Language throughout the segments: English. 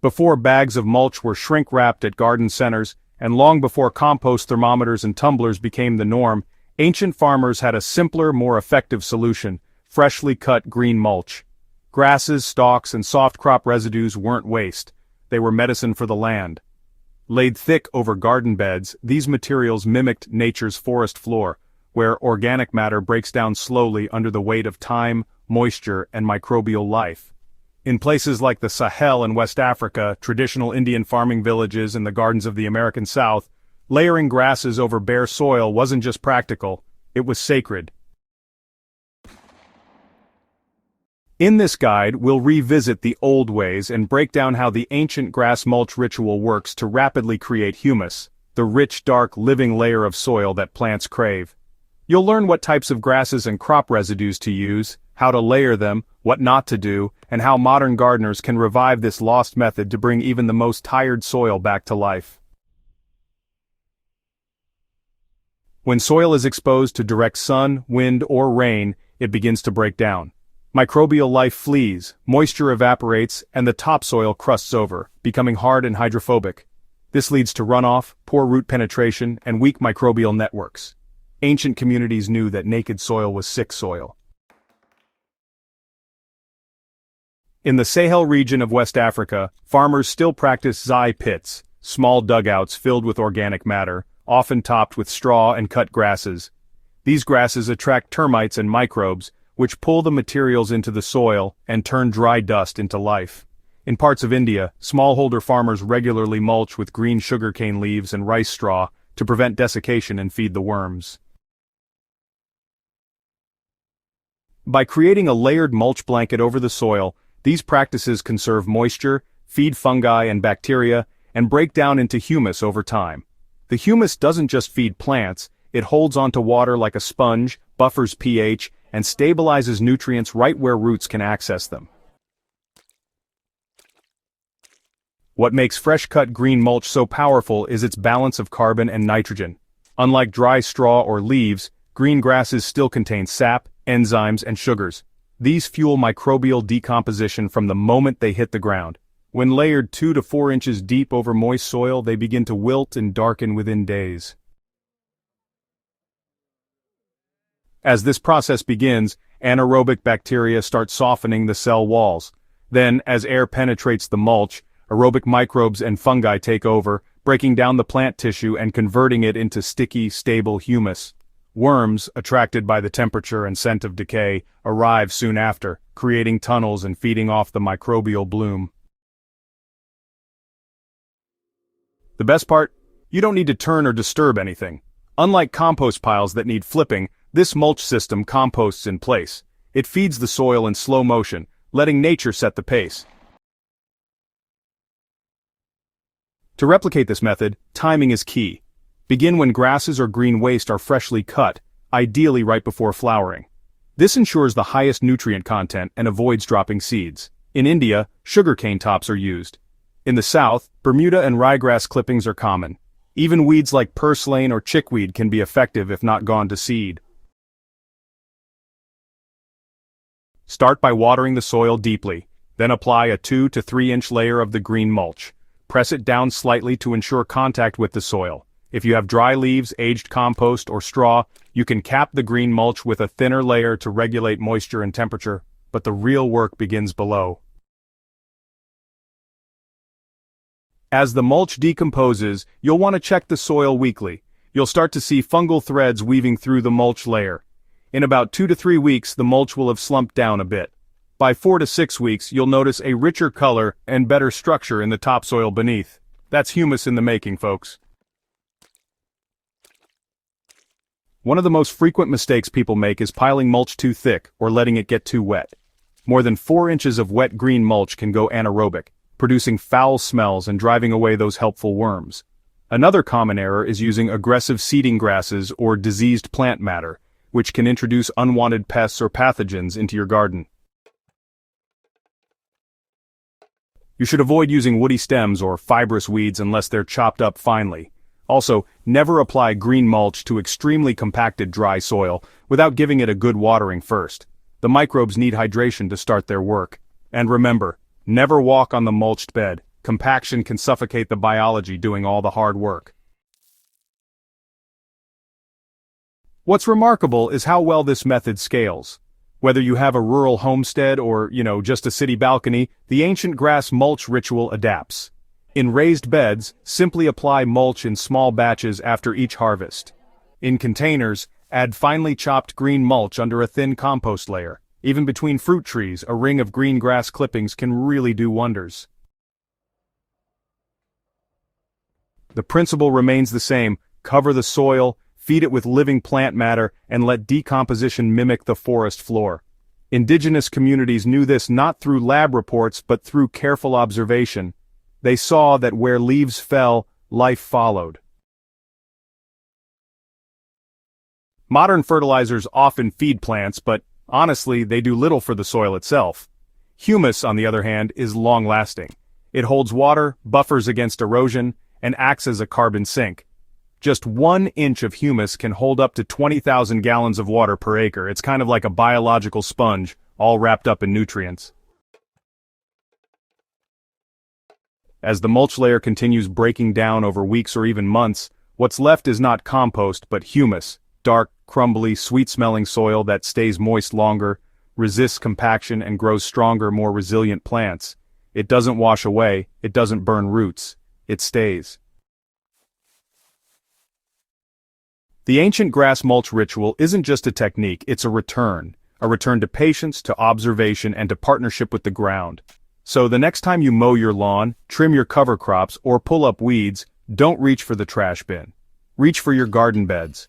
Before bags of mulch were shrink-wrapped at garden centers, and long before compost thermometers and tumblers became the norm, ancient farmers had a simpler, more effective solution: freshly cut green mulch. Grasses, stalks, and soft crop residues weren't waste. They were medicine for the land. Laid thick over garden beds, these materials mimicked nature's forest floor, where organic matter breaks down slowly under the weight of time, moisture, and microbial life. In places like the Sahel in West Africa, traditional Indian farming villages, and the gardens of the American South, layering grasses over bare soil wasn't just practical, it was sacred. In this guide, we'll revisit the old ways and break down how the ancient grass mulch ritual works to rapidly create humus, the rich, dark, living layer of soil that plants crave. You'll learn what types of grasses and crop residues to use, how to layer them, what not to do, and how modern gardeners can revive this lost method to bring even the most tired soil back to life. When soil is exposed to direct sun, wind, or rain, it begins to break down. Microbial life flees, moisture evaporates, and the topsoil crusts over, becoming hard and hydrophobic. This leads to runoff, poor root penetration, and weak microbial networks. Ancient communities knew that naked soil was sick soil. In the Sahel region of West Africa, farmers still practice zai pits, small dugouts filled with organic matter, often topped with straw and cut grasses. These grasses attract termites and microbes, which pull the materials into the soil and turn dry dust into life. In parts of India, smallholder farmers regularly mulch with green sugarcane leaves and rice straw to prevent desiccation and feed the worms. By creating a layered mulch blanket over the soil, these practices conserve moisture, feed fungi and bacteria, and break down into humus over time. The humus doesn't just feed plants, it holds onto water like a sponge, buffers pH, and stabilizes nutrients right where roots can access them. What makes fresh-cut green mulch so powerful is its balance of carbon and nitrogen. Unlike dry straw or leaves, green grasses still contain sap, enzymes, and sugars. These fuel microbial decomposition from the moment they hit the ground. When layered 2 to 4 inches deep over moist soil, they begin to wilt and darken within days. As this process begins, anaerobic bacteria start softening the cell walls. Then, as air penetrates the mulch, aerobic microbes and fungi take over, breaking down the plant tissue and converting it into sticky, stable humus. Worms, attracted by the temperature and scent of decay, arrive soon after, creating tunnels and feeding off the microbial bloom. The best part? You don't need to turn or disturb anything. Unlike compost piles that need flipping, this mulch system composts in place. It feeds the soil in slow motion, letting nature set the pace. To replicate this method, timing is key. Begin when grasses or green waste are freshly cut, ideally right before flowering. This ensures the highest nutrient content and avoids dropping seeds. In India, sugarcane tops are used. In the South, Bermuda and ryegrass clippings are common. Even weeds like purslane or chickweed can be effective if not gone to seed. Start by watering the soil deeply, then apply a 2 to 3 inch layer of the green mulch. Press it down slightly to ensure contact with the soil. If you have dry leaves, aged compost, or straw, you can cap the green mulch with a thinner layer to regulate moisture and temperature, but the real work begins below. As the mulch decomposes, you'll want to check the soil weekly. You'll start to see fungal threads weaving through the mulch layer. In about 2 to 3 weeks, the mulch will have slumped down a bit. By 4 to 6 weeks, you'll notice a richer color and better structure in the topsoil beneath. That's humus in the making, folks. One of the most frequent mistakes people make is piling mulch too thick or letting it get too wet. More than 4 inches of wet green mulch can go anaerobic, producing foul smells and driving away those helpful worms. Another common error is using aggressive seeding grasses or diseased plant matter, which can introduce unwanted pests or pathogens into your garden. You should avoid using woody stems or fibrous weeds unless they're chopped up finely. Also, never apply green mulch to extremely compacted dry soil without giving it a good watering first. The microbes need hydration to start their work. And remember, never walk on the mulched bed. Compaction can suffocate the biology doing all the hard work. What's remarkable is how well this method scales. Whether you have a rural homestead or, just a city balcony, the ancient grass mulch ritual adapts. In raised beds, simply apply mulch in small batches after each harvest. In containers, add finely chopped green mulch under a thin compost layer. Even between fruit trees, a ring of green grass clippings can really do wonders. The principle remains the same: cover the soil, feed it with living plant matter, and let decomposition mimic the forest floor. Indigenous communities knew this not through lab reports but through careful observation. They saw that where leaves fell, life followed. Modern fertilizers often feed plants, but honestly, they do little for the soil itself. Humus, on the other hand, is long-lasting. It holds water, buffers against erosion, and acts as a carbon sink. Just 1 inch of humus can hold up to 20,000 gallons of water per acre. It's kind of like a biological sponge, all wrapped up in nutrients. As the mulch layer continues breaking down over weeks or even months, what's left is not compost but humus, dark, crumbly, sweet-smelling soil that stays moist longer, resists compaction, and grows stronger, more resilient plants. It doesn't wash away, it doesn't burn roots, it stays. The ancient grass mulch ritual isn't just a technique, it's a return to patience, to observation, and to partnership with the ground. So the next time you mow your lawn, trim your cover crops, or pull up weeds, don't reach for the trash bin. Reach for your garden beds.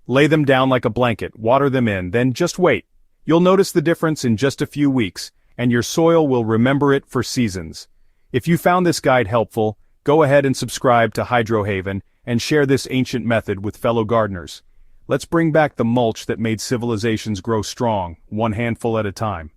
Lay them down like a blanket, water them in, then just wait. You'll notice the difference in just a few weeks, and your soil will remember it for seasons. If you found this guide helpful, go ahead and subscribe to Hydrohaven and share this ancient method with fellow gardeners. Let's bring back the mulch that made civilizations grow strong, one handful at a time.